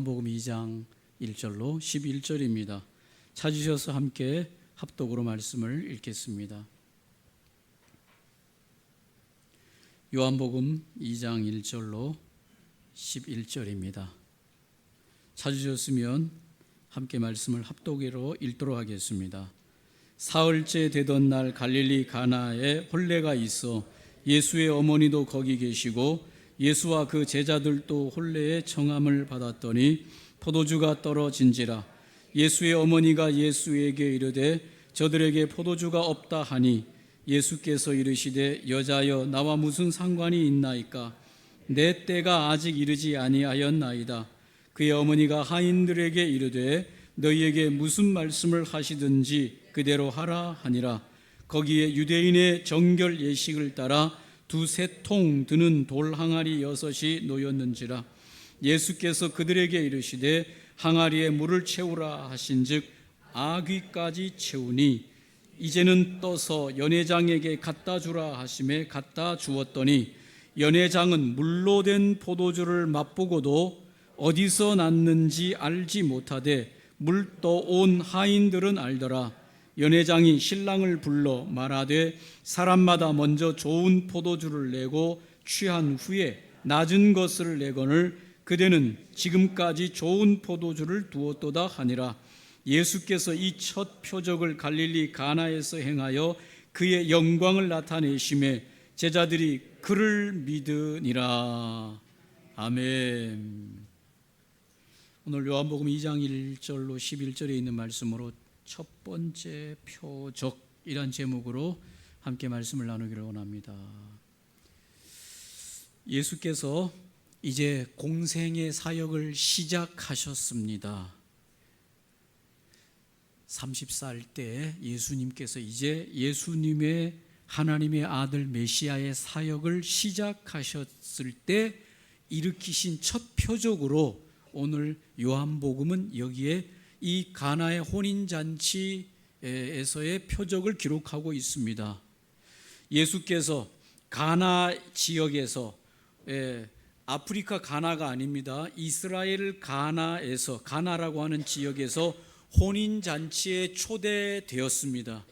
요한복음 2장 1절로 11절입니다. 찾으셔서 함께 합독으로 말씀을 읽겠습니다. 요한복음 2장 1절로 11절입니다. 찾으셨으면 함께 말씀을 합독으로 읽도록 하겠습니다. 사흘째 되던 날 갈릴리 가나에 혼례가 있어 예수의 어머니도 거기 계시고 예수와 그 제자들도 혼례의 청함을 받았더니 포도주가 떨어진지라. 예수의 어머니가 예수에게 이르되 저들에게 포도주가 없다 하니 예수께서 이르시되 여자여 나와 무슨 상관이 있나이까? 내 때가 아직 이르지 아니하였나이다. 그의 어머니가 하인들에게 이르되 너희에게 무슨 말씀을 하시든지 그대로 하라 하니라. 거기에 유대인의 정결 예식을 따라 두세 통 드는 돌 항아리 6이 놓였는지라. 예수께서 그들에게 이르시되 항아리에 물을 채우라 하신즉 아귀까지 채우니 이제는 떠서 연회장에게 갖다 주라 하심에 갖다 주었더니 연회장은 물로 된 포도주를 맛보고도 어디서 났는지 알지 못하되 물 떠온 하인들은 알더라. 연회장이 신랑을 불러 말하되 사람마다 먼저 좋은 포도주를 내고 취한 후에 낮은 것을 내거늘 그대는 지금까지 좋은 포도주를 두었도다 하니라. 예수께서 이 첫 표적을 갈릴리 가나에서 행하여 그의 영광을 나타내심에 제자들이 그를 믿으니라. 아멘. 오늘 요한복음 2장 1절로 11절에 있는 말씀으로 첫 번째 표적이란 제목으로 함께 말씀을 나누기를 원합니다. 예수께서 이제 공생의 사역을 시작하셨습니다. 30살 때 예수님께서 이제 예수님의 하나님의 아들 메시아의 사역을 시작하셨을 때 일으키신 첫 표적으로 오늘 요한복음은 여기에 이 가나의 혼인잔치에서의 표적을 기록하고 있습니다. 예수께서 가나 지역에서 아프리카 가나가 아닙니다. 이스라엘 가나에서 가나라고 하는 지역에서 혼인잔치에 초대되었습니다.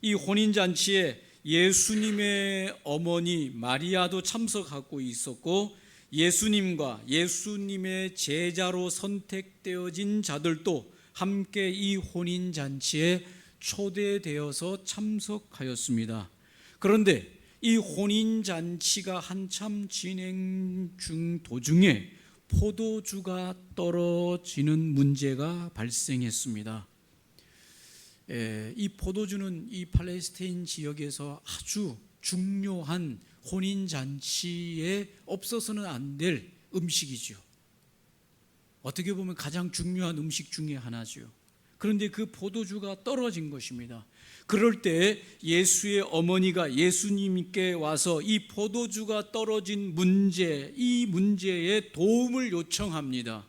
이 혼인잔치에 예수님의 어머니 마리아도 참석하고 있었고 예수님과 예수님의 제자로 선택되어진 자들도 함께 이 혼인잔치에 초대되어서 참석하였습니다. 그런데 이 혼인잔치가 한참 진행 중 도중에 포도주가 떨어지는 문제가 발생했습니다. 이 포도주는 이 팔레스타인 지역에서 아주 중요한 혼인잔치에 없어서는 안 될 음식이죠. 어떻게 보면 가장 중요한 음식 중에 하나죠. 그런데 그 포도주가 떨어진 것입니다. 그럴 때 예수의 어머니가 예수님께 와서 이 포도주가 떨어진 문제, 이 문제에 도움을 요청합니다.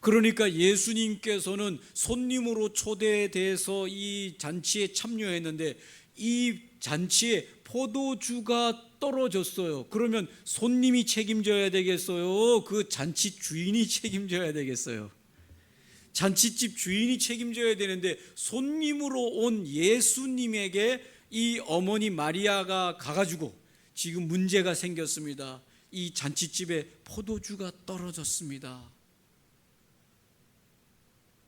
그러니까 예수님께서는 손님으로 초대돼서 이 잔치에 참여했는데 이 잔치에 포도주가 떨어졌어요. 그러면 손님이 책임져야 되겠어요? 그 잔치 주인이 책임져야 되겠어요? 잔치집 주인이 책임져야 되는데 손님으로 온 예수님에게 이 어머니 마리아가 가가지고 지금 문제가 생겼습니다. 이 잔치집에 포도주가 떨어졌습니다.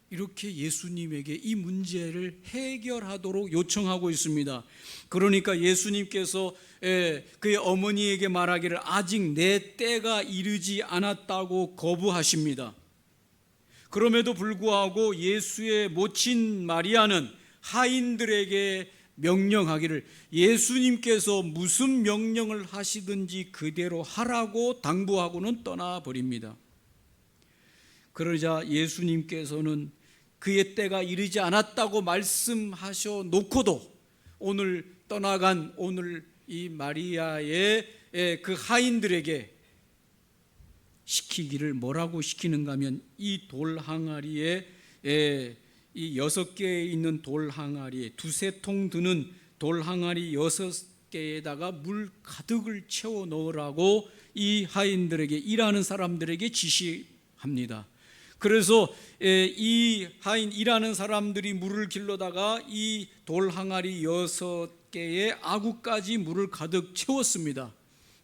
이렇게 예수님에게 이 문제를 해결하도록 요청하고 있습니다. 그러니까 예수님께서 그의 어머니에게 말하기를 아직 내 때가 이르지 않았다고 거부하십니다. 그럼에도 불구하고 예수의 모친 마리아는 하인들에게 명령하기를 예수님께서 무슨 명령을 하시든지 그대로 하라고 당부하고는 떠나버립니다. 그러자 예수님께서는 그의 때가 이르지 않았다고 말씀하셔 놓고도 오늘 떠나간 오늘 이 마리아의 그 하인들에게 시키기를 뭐라고 시키는가 하면 이 돌 항아리에 이 6개에 있는 돌 항아리에 두세 통 드는 돌 항아리 6개에다가 물 가득을 채워 넣으라고 이 하인들에게 일하는 사람들에게 합니다. 그래서 이 하인 일하는 사람들이 물을 길러다가 이 돌 항아리 6개에 아구까지 물을 가득 채웠습니다.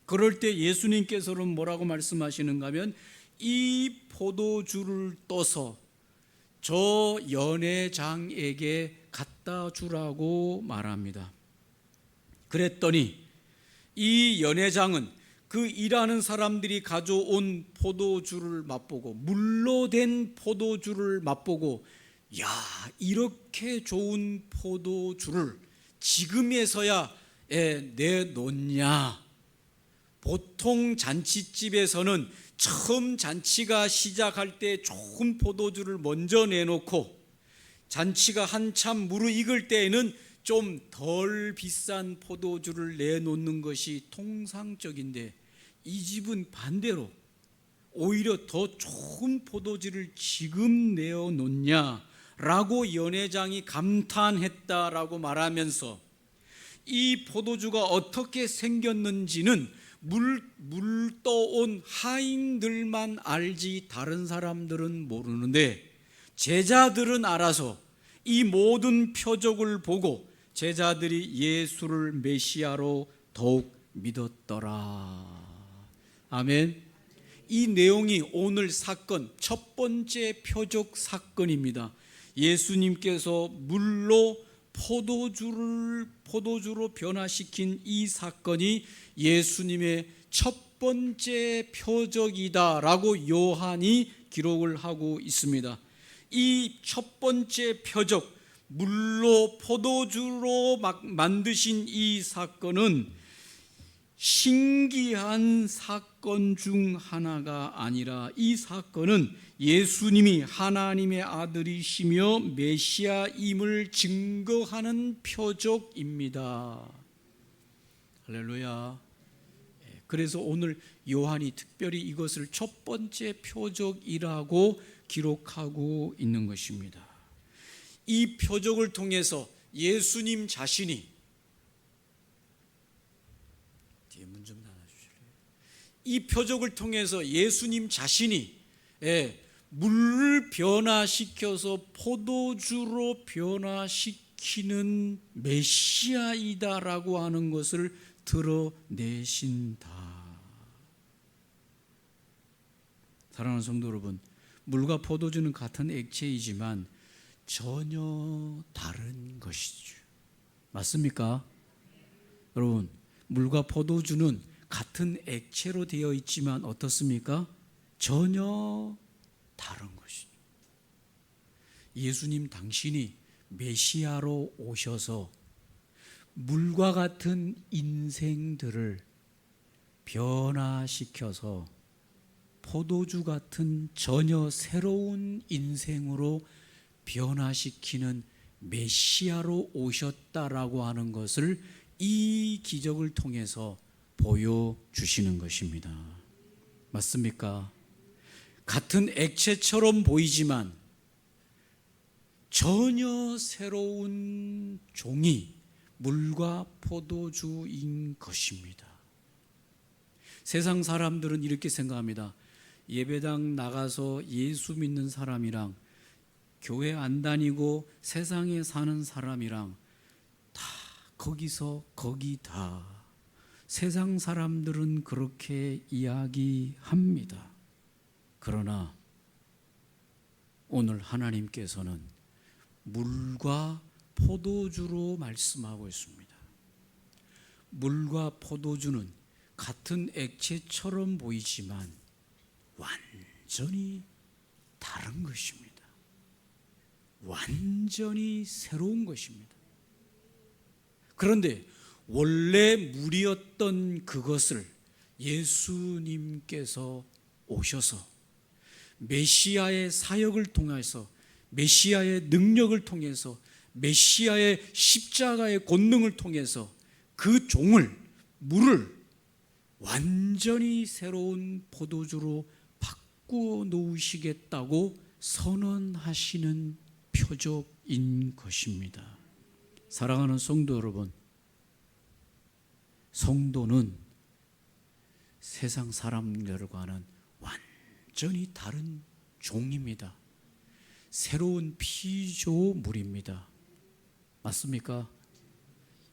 그럴 때 예수님께서는 뭐라고 말씀하시는가 하면 이 포도주를 떠서 저 연회장에게 갖다 주라고 말합니다. 그랬더니 이 연회장은 그 일하는 사람들이 가져온 포도주를 맛보고, 물로 된 포도주를 맛보고, 야, 이렇게 좋은 포도주를 지금에서야 내놓냐. 보통 잔치집에서는 처음 잔치가 시작할 때 좋은 포도주를 먼저 내놓고, 잔치가 한참 무르익을 때에는 좀 덜 비싼 포도주를 내놓는 것이 통상적인데, 이 집은 반대로 오히려 더 좋은 포도주를 지금 내어놓냐라고 연회장이 감탄했다라고 말하면서, 이 포도주가 어떻게 생겼는지는 물 떠온 하인들만 알지 다른 사람들은 모르는데, 제자들은 알아서 이 모든 표적을 보고 제자들이 예수를 메시아로 더욱 믿었더라. 아멘. 이 내용이 오늘 사건 첫 번째 표적 사건입니다. 예수님께서 물로 포도주로 변화시킨 이 사건이 예수님의 첫 번째 표적이다라고 요한이 기록을 하고 있습니다. 이 첫 번째 표적, 물로 포도주로 만드신 이 사건은 신기한 사건 중 하나가 아니라, 이 사건은 예수님이 하나님의 아들이시며 메시아임을 증거하는 표적입니다. 할렐루야. 그래서 오늘 요한이 특별히 이것을 첫 번째 표적이라고 기록하고 있는 것입니다. 이 표적을 통해서 예수님 자신이, 뒤에 문 좀 닫아주실래요? 이 표적을 통해서 예수님 자신이 물을 변화시켜서 포도주로 변화시키는 메시아이다라고 하는 것을 드러내신다. 사랑하는 성도 여러분, 물과 포도주는 같은 액체이지만 전혀 다른 것이죠. 맞습니까? 여러분, 물과 포도주는 같은 액체로 되어 있지만 어떻습니까? 전혀 다른 것이죠. 예수님 당신이 메시아로 오셔서 물과 같은 인생들을 변화시켜서 포도주 같은 전혀 새로운 인생으로 변화시키는 메시아로 오셨다라고 하는 것을 이 기적을 통해서 보여주시는 것입니다. 맞습니까? 같은 액체처럼 보이지만 전혀 새로운 종이 물과 포도주인 것입니다. 세상 사람들은 이렇게 생각합니다. 예배당 나가서 예수 믿는 사람이랑 교회 안 다니고 세상에 사는 사람이랑 다 거기서 거기다. 세상 사람들은 그렇게 이야기합니다. 그러나 오늘 하나님께서는 물과 포도주로 말씀하고 있습니다. 물과 포도주는 같은 액체처럼 보이지만 완전히 다른 것입니다. 완전히 새로운 것입니다. 그런데 원래 물이었던 그것을 예수님께서 오셔서 메시아의 사역을 통해서, 메시아의 능력을 통해서, 메시아의 십자가의 권능을 통해서 그 종을, 물을 완전히 새로운 포도주로 바꾸어 놓으시겠다고 선언하시는 표적인 것입니다. 사랑하는 성도 여러분, 성도는 세상 사람들과는 완전히 다른 종입니다. 새로운 피조물입니다. 맞습니까?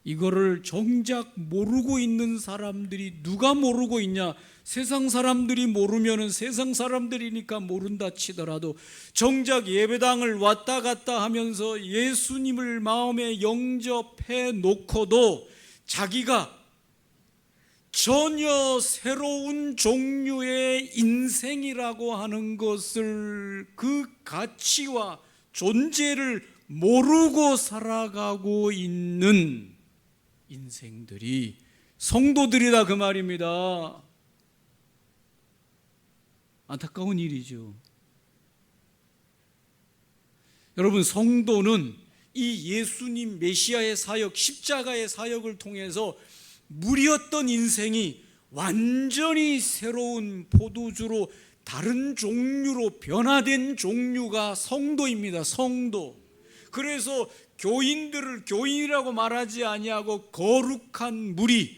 이거를 정작 모르고 있는 사람들이 누가 모르고 있냐? 세상 사람들이 모르면은 세상 사람들이니까 모른다 치더라도 정작 예배당을 왔다 갔다 하면서 예수님을 마음에 영접해 놓고도 자기가 전혀 새로운 종류의 인생이라고 하는 것을, 그 가치와 존재를 모르고 살아가고 있는 인생들이 성도들이다 그 말입니다. 안타까운 일이죠. 여러분, 성도는 이 예수님 메시아의 사역, 십자가의 사역을 통해서 무리였던 인생이 완전히 새로운 포도주로 다른 종류로 변화된 종류가 성도입니다. 성도. 그래서 교인들을 교인이라고 말하지 아니하고 거룩한 무리,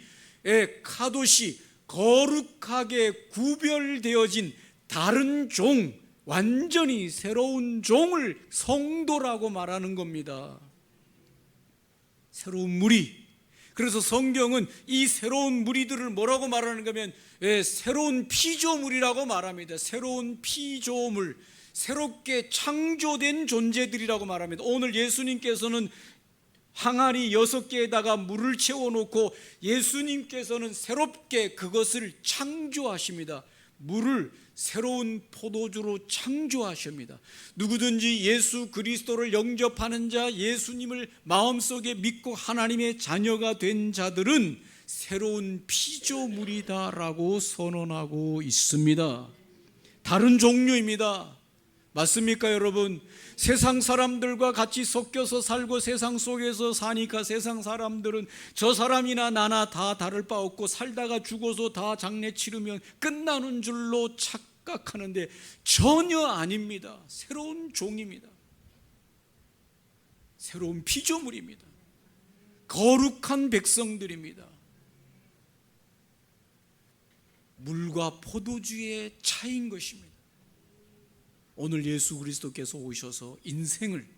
카도시, 거룩하게 구별되어진 다른 종, 완전히 새로운 종을 성도라고 말하는 겁니다. 새로운 무리. 그래서 성경은 이 새로운 무리들을 뭐라고 말하는가 하면 새로운 피조물이라고 말합니다. 새로운 피조물, 새롭게 창조된 존재들이라고 말합니다. 오늘 예수님께서는 항아리 6개에다가 물을 채워놓고 예수님께서는 새롭게 그것을 창조하십니다. 물을 새로운 포도주로 창조하십니다. 누구든지 예수 그리스도를 영접하는 자, 예수님을 마음속에 믿고 하나님의 자녀가 된 자들은 새로운 피조물이다라고 선언하고 있습니다. 다른 종류입니다. 맞습니까 여러분? 세상 사람들과 같이 섞여서 살고 세상 속에서 사니까 세상 사람들은 저 사람이나 나나 다 다를 바 없고 살다가 죽어서 다 장례 치르면 끝나는 줄로 착각하는데 전혀 아닙니다. 새로운 종입니다. 새로운 피조물입니다. 거룩한 백성들입니다. 물과 포도주의 차이인 것입니다. 오늘 예수 그리스도께서 오셔서 인생을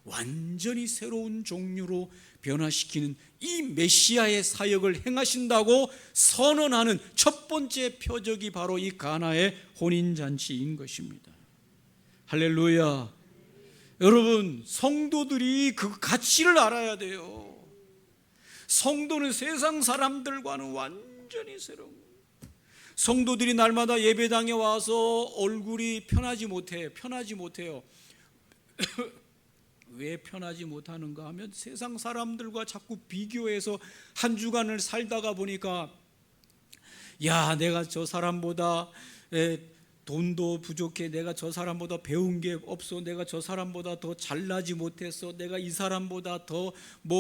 완전히 새로운 종류로 변화시키는 이 메시아의 사역을 행하신다고 선언하는 첫 번째 표적이 바로 이 가나의 혼인잔치인 것입니다. 할렐루야. 여러분, 성도들이 그 가치를 알아야 돼요. 성도는 세상 사람들과는 완전히 새로운 거예요. 성도들이 날마다 예배당에 와서 얼굴이 편하지 못해요. 왜 편하지 못하는가 하면 세상 사람들과 자꾸 비교해서 한 주간을 살다가 보니까 야, 내가 저 사람보다 돈도 부족해, 내가 저 사람보다 배운 게 없어, 내가 저 사람보다 더 잘나지 못했어, 내가 이 사람보다 더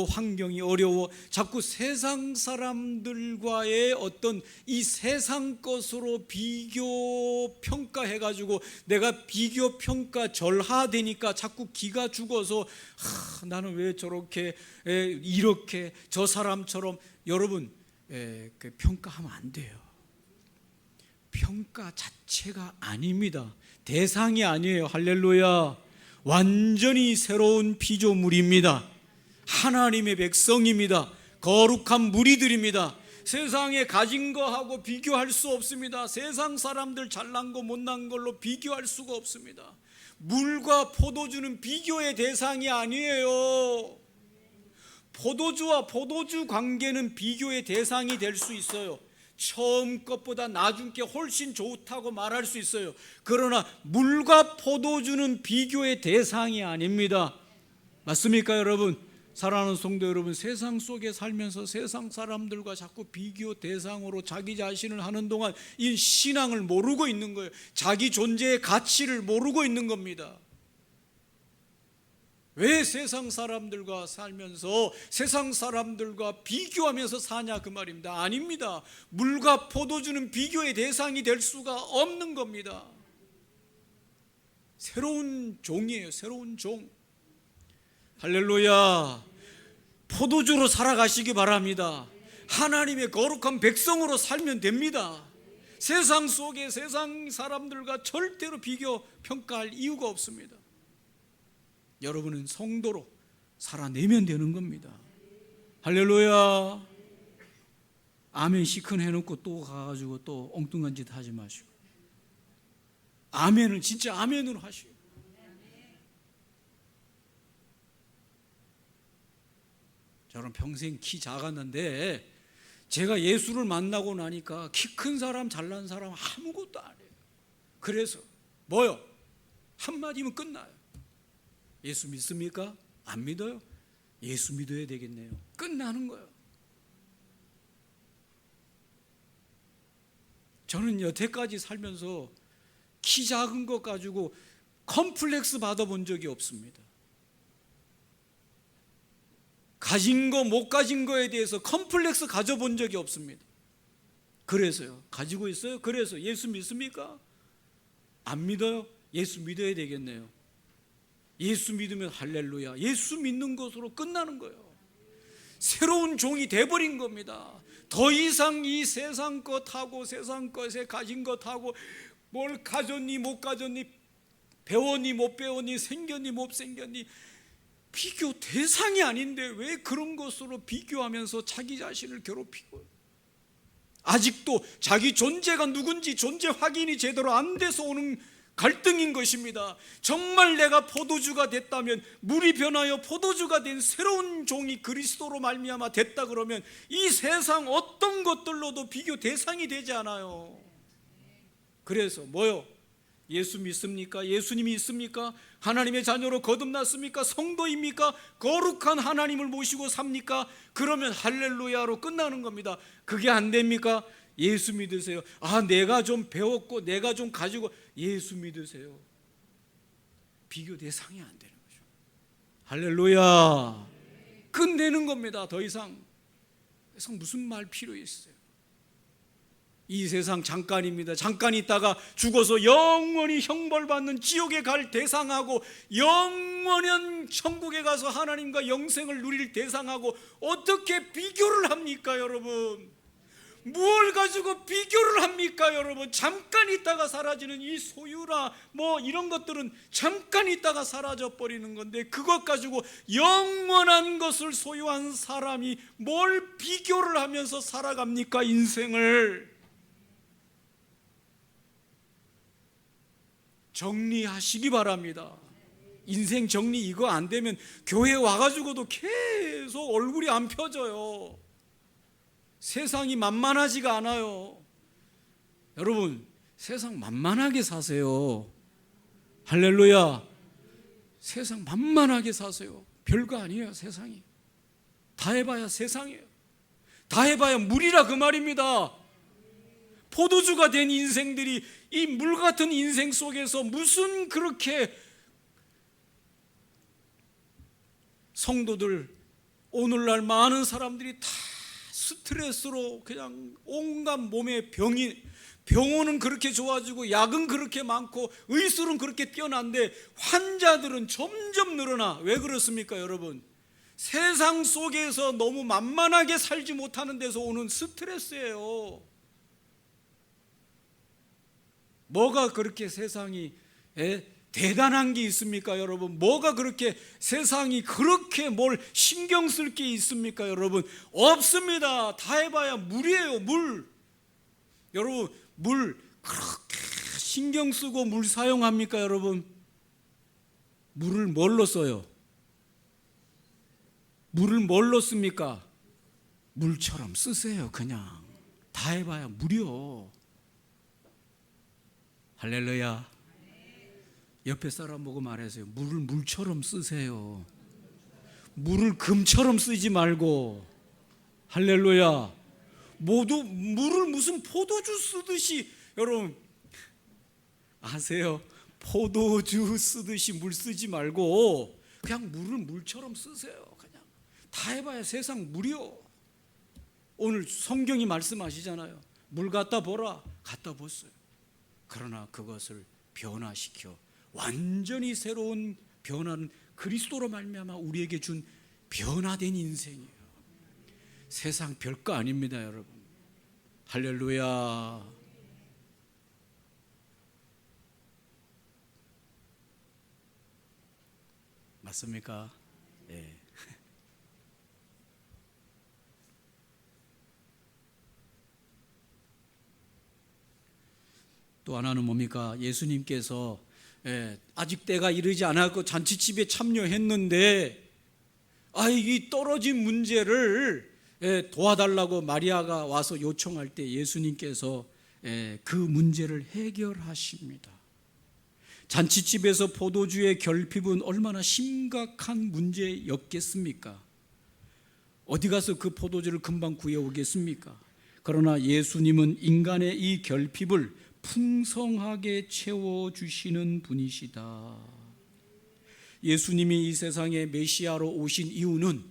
환경이 어려워. 자꾸 세상 사람들과의 어떤 이 세상 것으로 비교 평가해가지고 내가 비교 평가 절하되니까 자꾸 기가 죽어서 나는 왜 저렇게 이렇게 저 사람처럼. 여러분, 그 평가하면 안 돼요. 평가 자체가 아닙니다. 대상이 아니에요. 할렐루야. 완전히 새로운 피조물입니다. 하나님의 백성입니다. 거룩한 무리들입니다. 세상에 가진 거하고 비교할 수 없습니다. 세상 사람들 잘난 거 못난 걸로 비교할 수가 없습니다. 물과 포도주는 비교의 대상이 아니에요. 포도주와 포도주 관계는 비교의 대상이 될 수 있어요. 처음 것보다 나중 게 훨씬 좋다고 말할 수 있어요. 그러나 물과 포도주는 비교의 대상이 아닙니다. 맞습니까 여러분? 사랑하는 성도 여러분, 세상 속에 살면서 세상 사람들과 자꾸 비교 대상으로 자기 자신을 하는 동안 이 신앙을 모르고 있는 거예요. 자기 존재의 가치를 모르고 있는 겁니다. 왜 세상 사람들과 살면서 세상 사람들과 비교하면서 사냐 그 말입니다. 아닙니다. 물과 포도주는 비교의 대상이 될 수가 없는 겁니다. 새로운 종이에요. 새로운 종. 할렐루야. 포도주로 살아가시기 바랍니다. 하나님의 거룩한 백성으로 살면 됩니다. 세상 속에 세상 사람들과 절대로 비교 평가할 이유가 없습니다. 여러분은 성도로 살아내면 되는 겁니다. 할렐루야. 아멘 시큰 해놓고 또 가가지고 또 엉뚱한 짓 하지 마시고, 아멘을 진짜 아멘으로 하시고. 저는 평생 키 작았는데 제가 예수를 만나고 나니까 키 큰 사람 잘난 사람 아무것도 안 해요. 그래서 뭐요? 한마디면 끝나요. 예수 믿습니까? 안 믿어요? 예수 믿어야 되겠네요. 끝나는 거예요. 저는 여태까지 살면서 키 작은 것 가지고 컴플렉스 받아본 적이 없습니다. 가진 거 못 가진 거에 대해서 컴플렉스 가져본 적이 없습니다. 그래서요. 가지고 있어요? 그래서 예수 믿습니까? 안 믿어요? 예수 믿어야 되겠네요. 예수 믿으면 할렐루야. 예수 믿는 것으로 끝나는 거예요. 새로운 종이 돼버린 겁니다. 더 이상 이 세상 것하고 세상 것에 가진 것하고 뭘 가졌니 못 가졌니, 배웠니 못 배웠니, 생겼니 못 생겼니, 비교 대상이 아닌데 왜 그런 것으로 비교하면서 자기 자신을 괴롭히고, 아직도 자기 존재가 누군지 존재 확인이 제대로 안 돼서 오는 갈등인 것입니다. 정말 내가 포도주가 됐다면, 물이 변하여 포도주가 된 새로운 종이 그리스도로 말미암아 됐다 그러면 이 세상 어떤 것들로도 비교 대상이 되지 않아요. 그래서 뭐요? 예수 믿습니까? 예수님이 있습니까? 하나님의 자녀로 거듭났습니까? 성도입니까? 거룩한 하나님을 모시고 삽니까? 그러면 할렐루야로 끝나는 겁니다. 그게 안 됩니까? 예수 믿으세요. 아, 내가 좀 배웠고 내가 좀 가지고, 예수 믿으세요. 비교 대상이 안 되는 거죠. 할렐루야. 끝내는 겁니다. 더 이상 무슨 말 필요 있어요? 이 세상 잠깐입니다. 잠깐 있다가 죽어서 영원히 형벌받는 지옥에 갈 대상하고, 영원한 천국에 가서 하나님과 영생을 누릴 대상하고 어떻게 비교를 합니까, 여러분? 뭘 가지고 비교를 합니까, 여러분? 잠깐 있다가 사라지는 이 소유나 뭐 이런 것들은 잠깐 있다가 사라져 버리는 건데, 그것 가지고 영원한 것을 소유한 사람이 뭘 비교를 하면서 살아갑니까, 인생을? 정리하시기 바랍니다. 인생 정리 이거 안 되면 교회 와가지고도 계속 얼굴이 안 펴져요. 세상이 만만하지가 않아요. 여러분, 세상 만만하게 사세요. 할렐루야. 세상 만만하게 사세요. 별거 아니에요. 세상이 다 해봐야 세상이에요. 다 해봐야 물이라 그 말입니다. 포도주가 된 인생들이 이 물 같은 인생 속에서 무슨 그렇게, 성도들 오늘날 많은 사람들이 다 스트레스로 그냥 온갖 몸에 병원은 그렇게 좋아지고 약은 그렇게 많고 의술은 그렇게 뛰어난데 환자들은 점점 늘어나. 왜 그렇습니까, 여러분? 세상 속에서 너무 만만하게 살지 못하는 데서 오는 스트레스예요. 뭐가 그렇게 세상이 대단한 게 있습니까, 여러분? 뭐가 그렇게 세상이 그렇게 뭘 신경 쓸 게 있습니까, 여러분? 없습니다. 다 해봐야 물이에요, 물. 여러분, 물 그렇게 신경 쓰고 물 사용합니까, 여러분? 물을 뭘로 써요? 물을 뭘로 씁니까? 물처럼 쓰세요. 그냥 다 해봐야 물이요. 할렐루야. 옆에 사람 보고 말하세요. 물을 물처럼 쓰세요. 물을 금처럼 쓰지 말고. 할렐루야. 모두 물을 무슨 포도주 쓰듯이, 여러분 아세요? 포도주 쓰듯이 물 쓰지 말고 그냥 물을 물처럼 쓰세요. 그냥 다 해봐야 세상 물이요. 오늘 성경이 말씀하시잖아요. 물 갖다 보라. 갖다 봤어요. 그러나 그것을 변화시켜 완전히 새로운 변화는 그리스도로 말미암아 우리에게 준 변화된 인생이에요. 세상 별거 아닙니다, 여러분. 할렐루야. 맞습니까? 예. 또 하나는 뭡니까? 예수님께서 아직 때가 이르지 않았고 잔치집에 참여했는데 이 떨어진 문제를 도와달라고 마리아가 와서 요청할 때 예수님께서 그 문제를 해결하십니다. 잔치집에서 포도주의 결핍은 얼마나 심각한 문제였겠습니까? 어디 가서 그 포도주를 금방 구해오겠습니까? 그러나 예수님은 인간의 이 결핍을 풍성하게 채워주시는 분이시다. 예수님이 이 세상에 메시아로 오신 이유는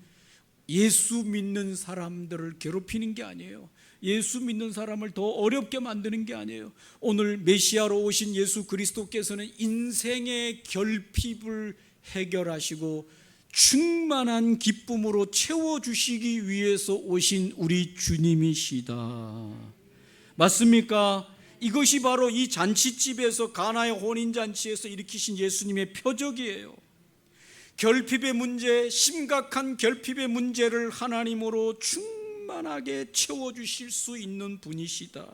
예수 믿는 사람들을 괴롭히는 게 아니에요. 예수 믿는 사람을 더 어렵게 만드는 게 아니에요. 오늘 메시아로 오신 예수 그리스도께서는 인생의 결핍을 해결하시고 충만한 기쁨으로 채워주시기 위해서 오신 우리 주님이시다. 맞습니까? 이것이 바로 이 잔치집에서 가나의 혼인잔치에서 일으키신 예수님의 표적이에요. 결핍의 문제, 심각한 결핍의 문제를 하나님으로 충만하게 채워주실 수 있는 분이시다.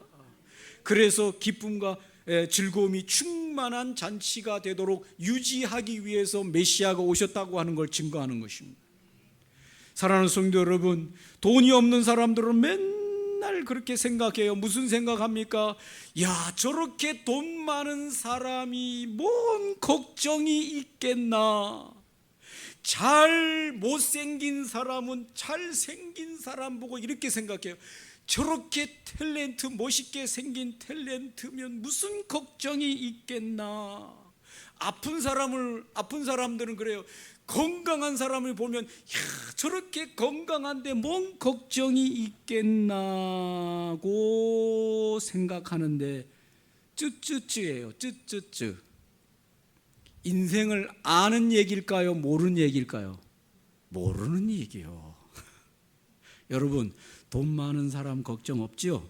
그래서 기쁨과 즐거움이 충만한 잔치가 되도록 유지하기 위해서 메시아가 오셨다고 하는 걸 증거하는 것입니다. 사랑하는 성도 여러분, 돈이 없는 사람들은 맨날 그렇게 생각해요. 무슨 생각합니까? 저렇게 돈 많은 사람이 뭔 걱정이 있겠나. 잘 못생긴 사람은 잘생긴 사람 보고 이렇게 생각해요. 저렇게 멋있게 생긴 탤런트면 무슨 걱정이 있겠나. 아픈 사람들은 그래요. 건강한 사람을 보면 저렇게 건강한데 뭔 걱정이 있겠나고 생각하는데 쯔쯔쯔예요. 쯔쯔쯔. 인생을 아는 얘기일까요? 모르는 얘기일까요? 모르는 얘기요. 여러분, 돈 많은 사람 걱정 없죠?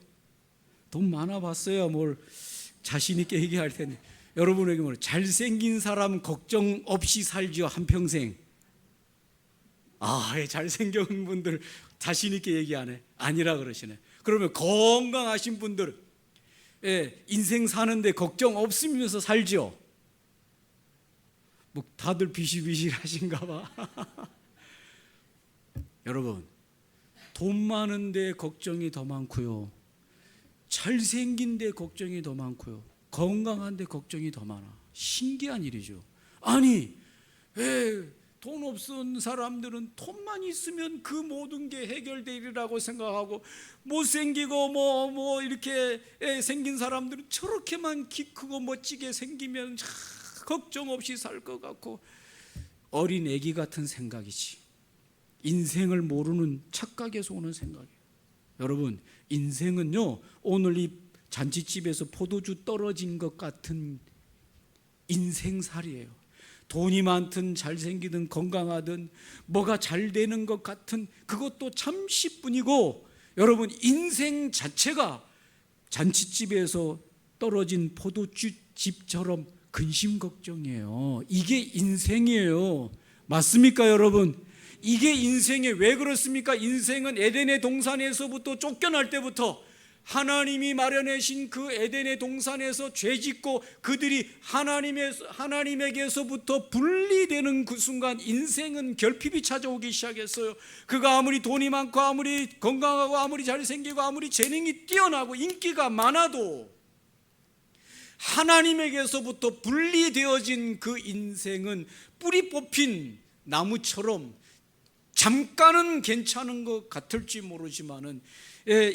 돈 많아봤어야 뭘 자신 있게 얘기할 텐데, 여러분에게 잘생긴 사람 걱정 없이 살죠, 한평생. 잘생긴 분들 자신 있게 얘기하네. 아니라 그러시네. 그러면 건강하신 분들 인생 사는데 걱정 없으면서 살죠. 다들 비실비실하신가 봐. 여러분, 돈 많은데 걱정이 더 많고요, 잘생긴데 걱정이 더 많고요, 건강한데 걱정이 더 많아. 신기한 일이죠. 아니, 돈 없은 사람들은 돈만 있으면 그 모든 게 해결되리라고 생각하고, 못생기고 이렇게 생긴 사람들은 저렇게만 키 크고 멋지게 생기면 걱정 없이 살 것 같고, 어린 애기 같은 생각이지. 인생을 모르는 착각에서 오는 생각이에요. 여러분, 인생은요, 오늘 이 잔치집에서 포도주 떨어진 것 같은 인생살이에요. 돈이 많든 잘생기든 건강하든 뭐가 잘 되는 것 같은 그것도 잠시뿐이고, 여러분, 인생 자체가 잔치집에서 떨어진 포도주집처럼 근심 걱정이에요. 이게 인생이에요. 맞습니까, 여러분? 이게 인생에 왜 그렇습니까? 인생은 에덴의 동산에서부터 쫓겨날 때부터 하나님이 마련하신 그 에덴의 동산에서 죄짓고 그들이 하나님에게서부터 분리되는 그 순간 인생은 결핍이 찾아오기 시작했어요. 그가 아무리 돈이 많고 아무리 건강하고 아무리 잘생기고 아무리 재능이 뛰어나고 인기가 많아도 하나님에게서부터 분리되어진 그 인생은 뿌리 뽑힌 나무처럼 잠깐은 괜찮은 것 같을지 모르지만은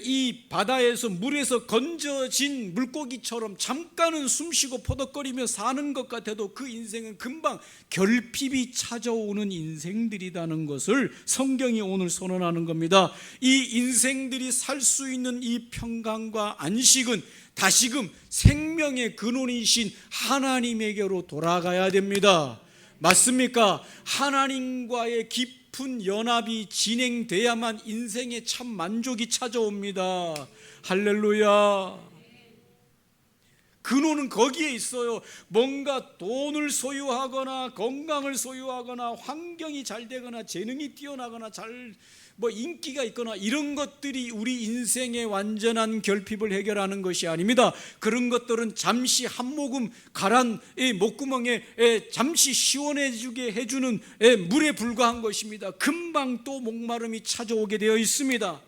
이 바다에서 물에서 건져진 물고기처럼 잠깐은 숨쉬고 포덕거리며 사는 것 같아도 그 인생은 금방 결핍이 찾아오는 인생들이라는 것을 성경이 오늘 선언하는 겁니다. 이 인생들이 살 수 있는 이 평강과 안식은 다시금 생명의 근원이신 하나님에게로 돌아가야 됩니다. 맞습니까? 하나님과의 깊은 연합이 진행돼야만 인생에 참 만족이 찾아옵니다. 할렐루야. 근원은 거기에 있어요. 뭔가 돈을 소유하거나 건강을 소유하거나 환경이 잘 되거나 재능이 뛰어나거나 인기가 있거나 이런 것들이 우리 인생의 완전한 결핍을 해결하는 것이 아닙니다. 그런 것들은 잠시 한 모금 가란 목구멍에 잠시 시원해지게 해주는 물에 불과한 것입니다. 금방 또 목마름이 찾아오게 되어 있습니다.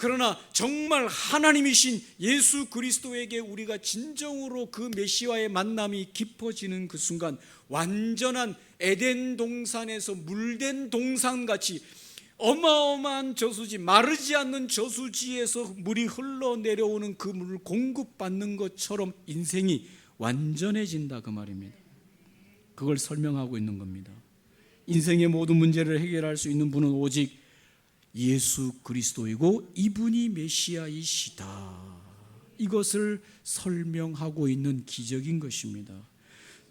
그러나 정말 하나님이신 예수 그리스도에게 우리가 진정으로 그 메시아의 만남이 깊어지는 그 순간 완전한 에덴 동산에서 물된 동산같이 어마어마한 저수지, 마르지 않는 저수지에서 물이 흘러내려오는 그 물을 공급받는 것처럼 인생이 완전해진다 그 말입니다. 그걸 설명하고 있는 겁니다. 인생의 모든 문제를 해결할 수 있는 분은 오직 예수 그리스도이고 이분이 메시아이시다. 이것을 설명하고 있는 기적인 것입니다.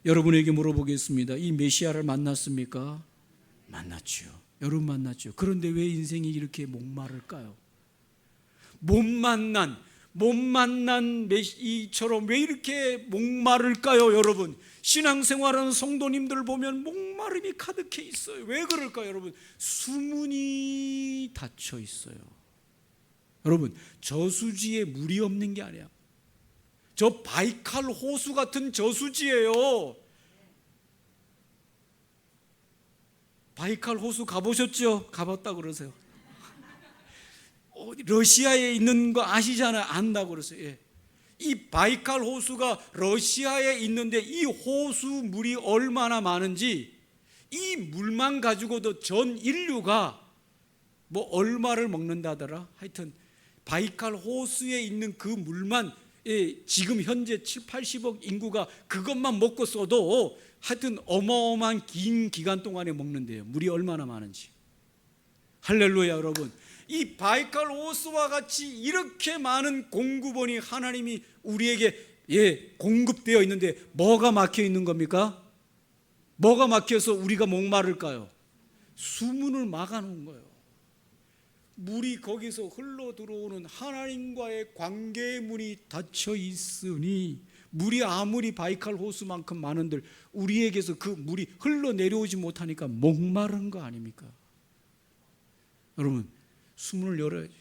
여러분에게 물어보겠습니다. 이 메시아를 만났습니까? 만났죠. 여러분 만났죠. 그런데 왜 인생이 이렇게 목마를까요? 못 만난 이처럼 왜 이렇게 목마를까요? 여러분, 신앙생활하는 성도님들 보면 목마름이 가득해 있어요. 왜 그럴까요? 여러분, 수문이 닫혀 있어요. 여러분, 저수지에 물이 없는 게 아니야. 저 바이칼 호수 같은 저수지예요. 바이칼 호수 가보셨죠? 가봤다 그러세요. 러시아에 있는 거 아시잖아요. 안다고 그러세요. 예. 이 바이칼 호수가 러시아에 있는데 이 호수 물이 얼마나 많은지 이 물만 가지고도 전 인류가 얼마를 먹는다더라. 하여튼 바이칼 호수에 있는 그 물만 지금 현재 7-80억 인구가 그것만 먹고 써도 하여튼 어마어마한 긴 기간 동안에 먹는데요. 물이 얼마나 많은지. 할렐루야. 여러분, 이 바이칼 호수와 같이 이렇게 많은 공급원이 하나님이 우리에게 공급되어 있는데 뭐가 막혀 있는 겁니까? 뭐가 막혀서 우리가 목마를까요? 수문을 막아놓은 거예요. 물이 거기서 흘러 들어오는 하나님과의 관계의 문이 닫혀 있으니 물이 아무리 바이칼 호수만큼 많은들 우리에게서 그 물이 흘러내려오지 못하니까 목마른 거 아닙니까? 여러분, 수문을 열어야죠.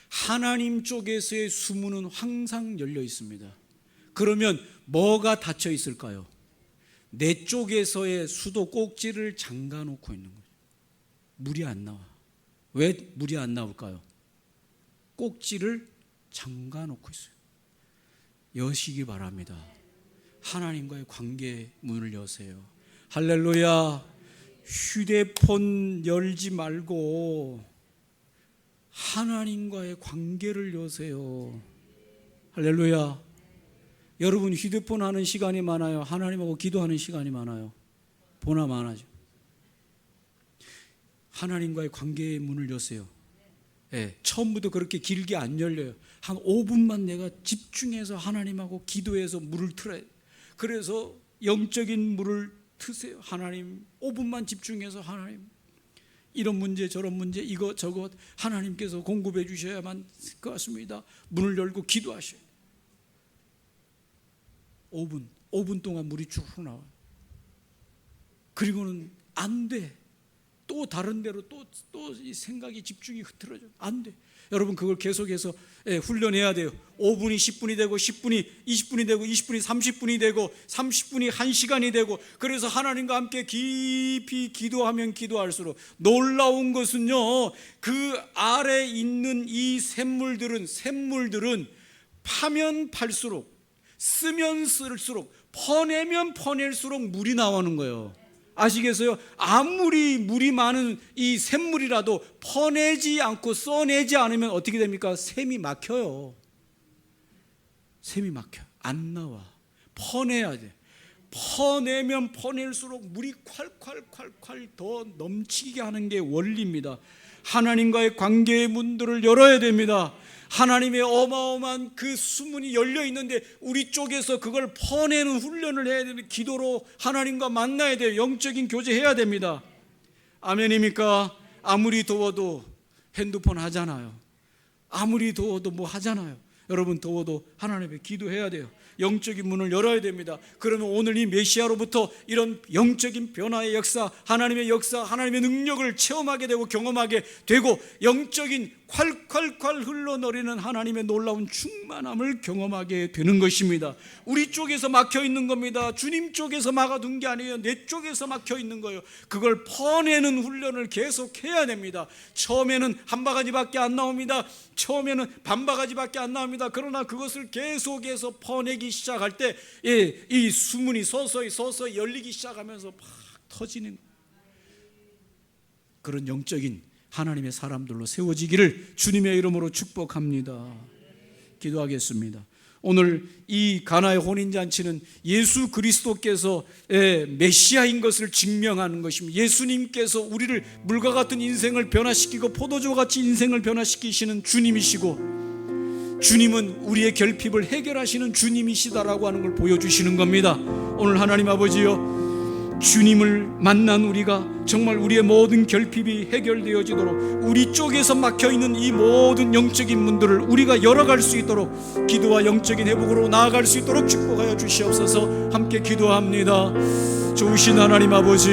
하나님 쪽에서의 수문은 항상 열려 있습니다. 그러면 뭐가 닫혀 있을까요? 내 쪽에서의 수도 꼭지를 잠가 놓고 있는 거예요. 물이 안 나와. 왜 물이 안 나올까요? 꼭지를 잠가 놓고 있어요. 여시기 바랍니다. 하나님과의 관계 문을 여세요. 할렐루야. 휴대폰 열지 말고 하나님과의 관계를 여세요. 할렐루야. 여러분, 휴대폰 하는 시간이 많아요? 하나님하고 기도하는 시간이 많아요? 보나 마나죠. 하나님과의 관계의 문을 여세요. 처음부터 그렇게 길게 안 열려요. 한 5분만 내가 집중해서 하나님하고 기도해서 물을 틀어요. 그래서 영적인 물을 트세요. 하나님, 5분만 집중해서 하나님, 이런 문제 저런 문제 이거 저거 하나님께서 공급해 주셔야만 것 같습니다. 문을 열고 기도하셔요. 5분 동안 물이 쭉 나와요. 그리고는 안 돼. 또 다른 데로 또 이 생각이 집중이 흐트러져. 안 돼. 여러분, 그걸 계속해서 훈련해야 돼요. 5분이 10분이 되고 10분이 20분이 되고 20분이 30분이 되고 30분이 1시간이 되고, 그래서 하나님과 함께 깊이 기도하면 기도할수록 놀라운 것은요, 그 아래 있는 이 샘물들은 파면 팔수록, 쓰면 쓸수록, 퍼내면 퍼낼수록 물이 나오는 거예요. 아시겠어요? 아무리 물이 많은 이 샘물이라도 퍼내지 않고 써내지 않으면 어떻게 됩니까? 샘이 막혀요. 샘이 막혀. 안 나와. 퍼내야 돼. 퍼내면 퍼낼수록 물이 콸콸콸콸 더 넘치게 하는 게 원리입니다. 하나님과의 관계의 문들을 열어야 됩니다. 하나님의 어마어마한 그 수문이 열려 있는데 우리 쪽에서 그걸 퍼내는 훈련을 해야 되는, 기도로 하나님과 만나야 돼요. 영적인 교제해야 됩니다. 아멘입니까? 아무리 더워도 핸드폰 하잖아요. 아무리 더워도 뭐 하잖아요. 여러분 더워도 하나님 앞에 기도해야 돼요. 영적인 문을 열어야 됩니다. 그러면 오늘 이 메시아로부터 이런 영적인 변화의 역사, 하나님의 역사, 하나님의 능력을 체험하게 되고 경험하게 되고 영적인 콸콸콸 흘러내리는 하나님의 놀라운 충만함을 경험하게 되는 것입니다. 우리 쪽에서 막혀 있는 겁니다. 주님 쪽에서 막아둔 게 아니에요. 내 쪽에서 막혀 있는 거예요. 그걸 퍼내는 훈련을 계속 해야 됩니다. 처음에는 한 바가지밖에 안 나옵니다. 처음에는 반 바가지밖에 안 나옵니다. 그러나 그것을 계속해서 퍼내기 시작할 때 이 수문이 서서히 열리기 시작하면서 막 터지는 그런 영적인 하나님의 사람들로 세워지기를 주님의 이름으로 축복합니다. 기도하겠습니다. 오늘 이 가나의 혼인잔치는 예수 그리스도께서 메시아인 것을 증명하는 것입니다. 예수님께서 우리를 물과 같은 인생을 변화시키고 포도주와 같이 인생을 변화시키시는 주님이시고 주님은 우리의 결핍을 해결하시는 주님이시다라고 하는 걸 보여주시는 겁니다. 오늘 하나님 아버지요, 주님을 만난 우리가 정말 우리의 모든 결핍이 해결되어지도록 우리 쪽에서 막혀있는 이 모든 영적인 문들을 우리가 열어갈 수 있도록 기도와 영적인 회복으로 나아갈 수 있도록 축복하여 주시옵소서. 함께 기도합니다. 좋으신 하나님 아버지,